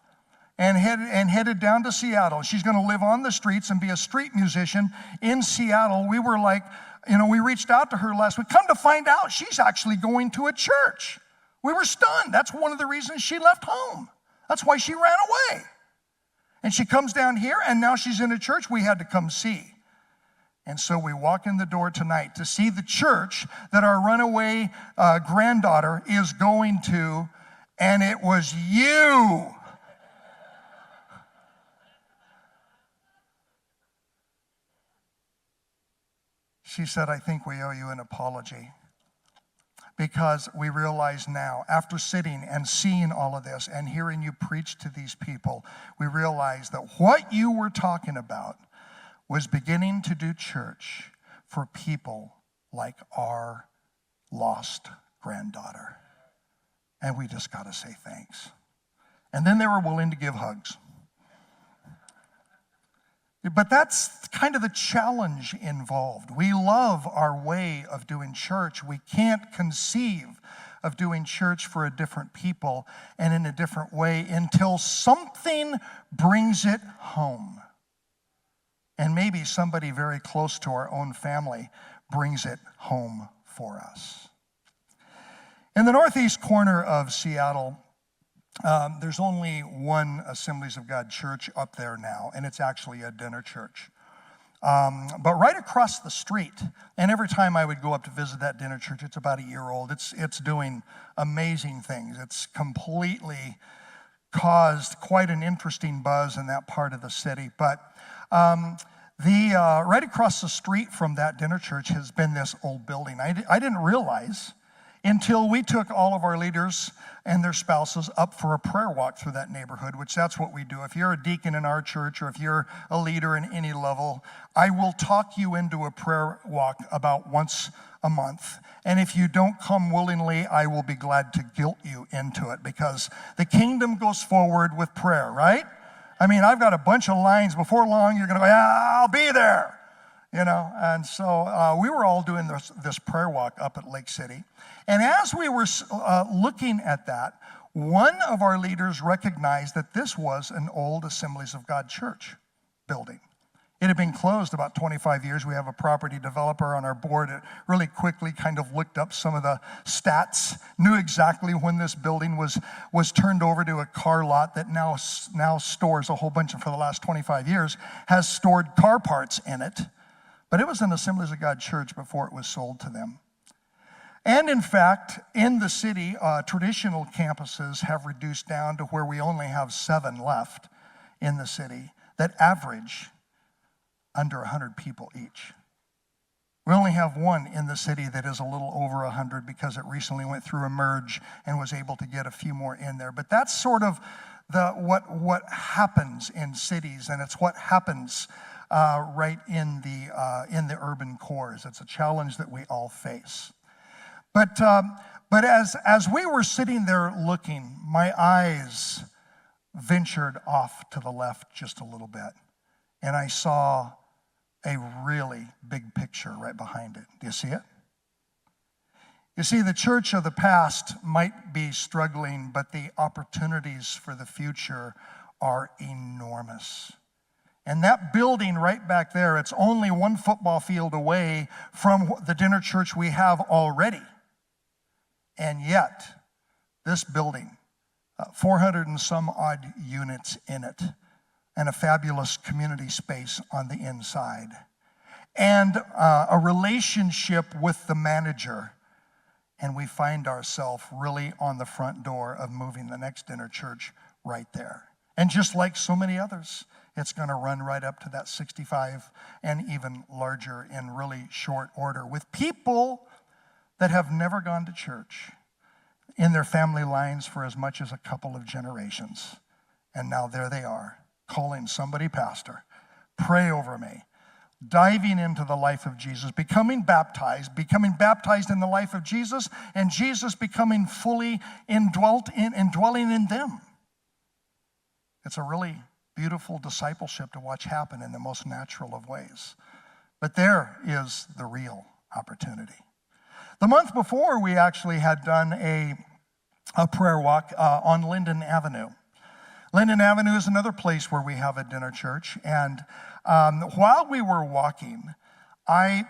And headed down to Seattle. She's going to live on the streets and be a street musician in Seattle. We were we reached out to her last week. Come to find out, she's actually going to a church. We were stunned. That's one of the reasons she left home. That's why she ran away. And she comes down here, and now she's in a church we had to come see. And so we walk in the door tonight to see the church that our runaway granddaughter is going to, and it was you. She said, "I think we owe you an apology." Because we realize now, after sitting and seeing all of this and hearing you preach to these people, we realize that what you were talking about was beginning to do church for people like our lost granddaughter. And we just got to say thanks. And then they were willing to give hugs. But that's kind of the challenge involved. We love our way of doing church. We can't conceive of doing church for a different people and in a different way until something brings it home. And maybe somebody very close to our own family brings it home for us. In the northeast corner of Seattle, there's only one Assemblies of God church up there now, and it's actually a dinner church. But right across the street, and every time I would go up to visit that dinner church, it's about a year old, it's doing amazing things. It's completely caused quite an interesting buzz in that part of the city. But right across the street from that dinner church has been this old building. I didn't realize until we took all of our leaders and their spouses up for a prayer walk through that neighborhood, which that's what we do. If you're a deacon in our church or if you're a leader in any level, I will talk you into a prayer walk about once a month. And if you don't come willingly, I will be glad to guilt you into it, because the kingdom goes forward with prayer, right? I mean, I've got a bunch of lines. Before long, you're going to go, yeah, I'll be there. And so we were all doing this prayer walk up at Lake City. And as we were looking at that, one of our leaders recognized that this was an old Assemblies of God church building. It had been closed about 25 years. We have a property developer on our board that really quickly kind of looked up some of the stats, knew exactly when this building was turned over to a car lot that now stores a whole bunch, and for the last 25 years has stored car parts in it. But it was an Assemblies of God church before it was sold to them. And in fact, in the city, traditional campuses have reduced down to where we only have 7 left in the city that average under 100 people each. We only have one in the city that is a little over 100 because it recently went through a merge and was able to get a few more in there. But that's sort of what happens in cities, and it's what happens right in the urban cores. It's a challenge that we all face. But as we were sitting there looking, my eyes ventured off to the left just a little bit, and I saw a really big picture right behind it. Do you see it? You see, the church of the past might be struggling, but the opportunities for the future are enormous. And that building right back there, it's only 1 football field away from the dinner church we have already. And yet, this building, 400 and some odd units in it, and a fabulous community space on the inside, and a relationship with the manager, and we find ourselves really on the front door of moving the next dinner church right there. And just like so many others, it's going to run right up to that 65 and even larger in really short order, with people that have never gone to church in their family lines for as much as a couple of generations. And now there they are, calling somebody pastor, pray over me, diving into the life of Jesus, becoming baptized in the life of Jesus, and Jesus becoming fully indwelling in them. It's a really beautiful discipleship to watch happen in the most natural of ways. But there is the real opportunity. The month before, we actually had done a prayer walk on Linden Avenue. Linden Avenue is another place where we have a dinner church. And while we were walking, I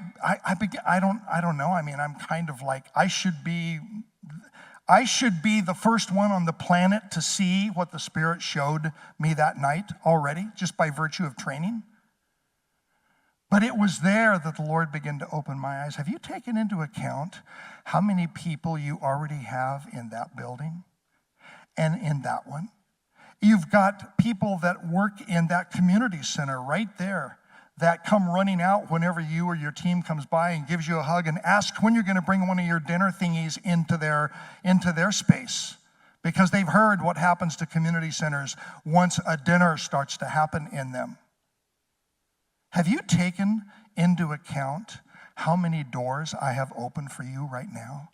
don't know. I mean, I'm kind of like, I should be the first one on the planet to see what the Spirit showed me that night already, just by virtue of training. But it was there that the Lord began to open my eyes. Have you taken into account how many people you already have in that building and in that one? You've got people that work in that community center right there that come running out whenever you or your team comes by and gives you a hug and asks when you're going to bring one of your dinner thingies into their space, because they've heard what happens to community centers once a dinner starts to happen in them. Have you taken into account how many doors I have opened for you right now?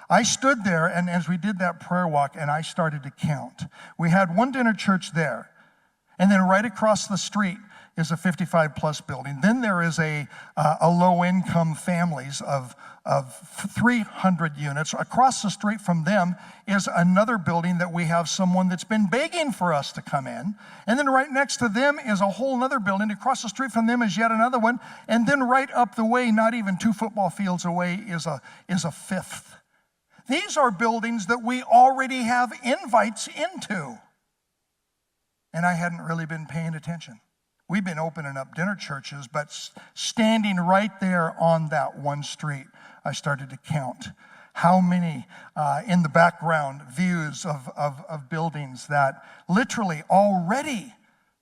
I stood there, and as we did that prayer walk, and I started to count. We had one dinner church there, and then right across the street is a 55-plus building. Then there is a low-income families of 300 units. Across the street from them is another building that we have someone that's been begging for us to come in. And then right next to them is a whole other building. Across the street from them is yet another one. And then right up the way, not even 2 football fields away, is a fifth. These are buildings that we already have invites into. And I hadn't really been paying attention. We've been opening up dinner churches, but standing right there on that one street, I started to count how many in the background views of buildings that literally already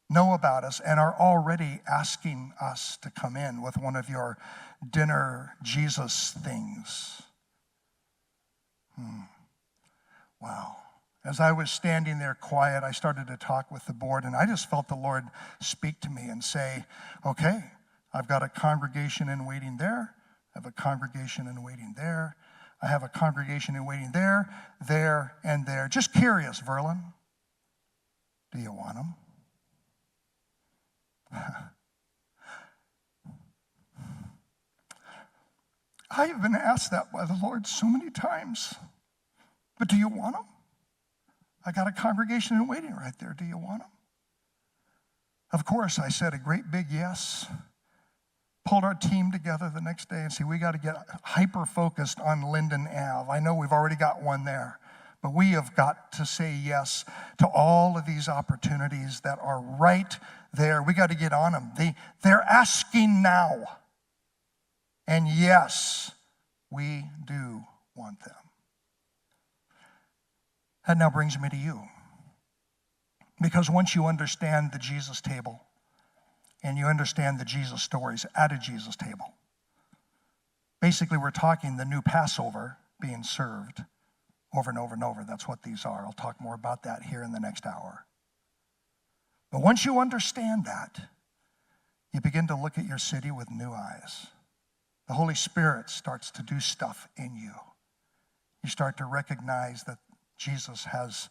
know about us and are already asking us to come in with one of your dinner Jesus things. Wow. As I was standing there quiet, I started to talk with the board, and I just felt the Lord speak to me and say, okay, I've got a congregation in waiting there. I have a congregation in waiting there. I have a congregation in waiting there, there, and there. Just curious, Verlon, do you want them? I have been asked that by the Lord so many times. But do you want them? I got a congregation in waiting right there. Do you want them? Of course, I said a great big yes. Pulled our team together the next day and said, we got to get hyper-focused on Linden Ave. I know we've already got one there, but we have got to say yes to all of these opportunities that are right there. We got to get on them. They're asking now. And yes, we do want them. That now brings me to you. Because once you understand the Jesus table and you understand the Jesus stories at a Jesus table, basically we're talking the new Passover being served over and over and over. That's what these are. I'll talk more about that here in the next hour. But once you understand that, you begin to look at your city with new eyes. The Holy Spirit starts to do stuff in you. You start to recognize that Jesus has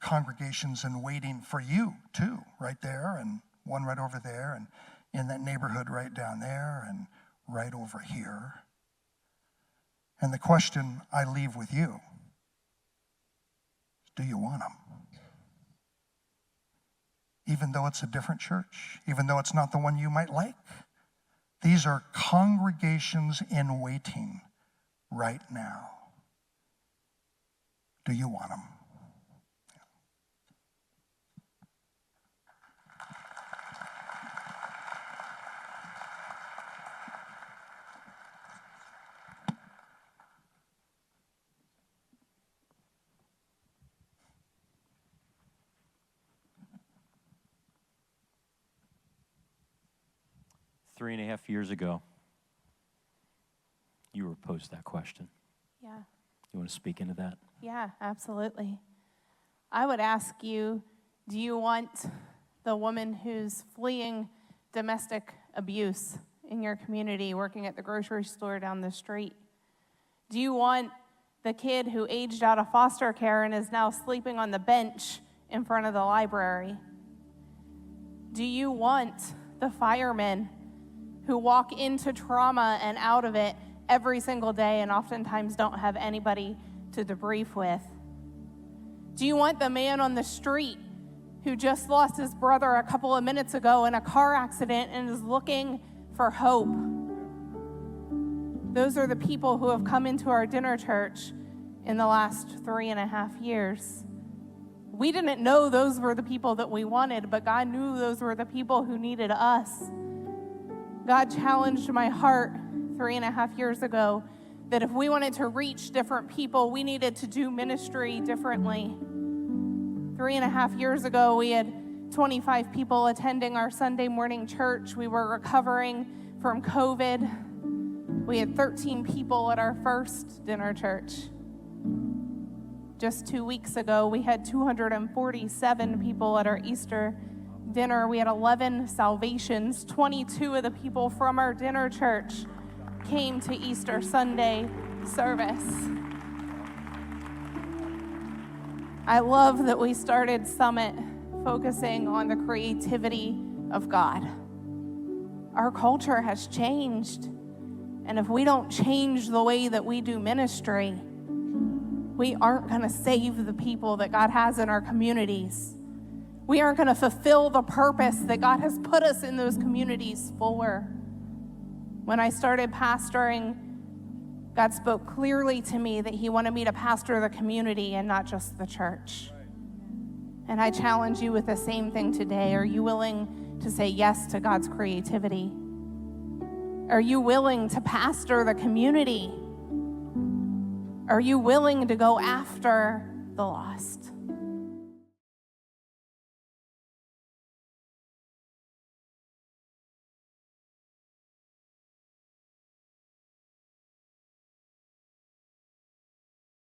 congregations in waiting for you too, right there, and one right over there, and in that neighborhood right down there, and right over here. And the question I leave with you is, do you want them? Even though it's a different church, even though it's not the one you might like, these are congregations in waiting right now. Do you want them? 3.5 years ago, you were posed that question. Yeah. You want to speak into that? Yeah, absolutely. I would ask you, do you want the woman who's fleeing domestic abuse in your community working at the grocery store down the street? Do you want the kid who aged out of foster care and is now sleeping on the bench in front of the library? Do you want the firemen who walk into trauma and out of it every single day and oftentimes don't have anybody to debrief with? Do you want the man on the street who just lost his brother a couple of minutes ago in a car accident and is looking for hope? Those are the people who have come into our dinner church in the last 3.5 years. We didn't know those were the people that we wanted, but God knew those were the people who needed us. God challenged my heart 3.5 years ago that if we wanted to reach different people, we needed to do ministry differently. 3.5 years ago, we had 25 people attending our Sunday morning church. We were recovering from COVID. We had 13 people at our first dinner church. Just 2 weeks ago, we had 247 people at our Easter dinner. We had 11 salvations. 22 of the people from our dinner church came to Easter Sunday service. I love that we started Summit focusing on the creativity of God. Our culture has changed, and if we don't change the way that we do ministry, we aren't going to save the people that God has in our communities. We aren't going to fulfill the purpose that God has put us in those communities for. When I started pastoring, God spoke clearly to me that He wanted me to pastor the community and not just the church. And I challenge you with the same thing today. Are you willing to say yes to God's creativity? Are you willing to pastor the community? Are you willing to go after the lost?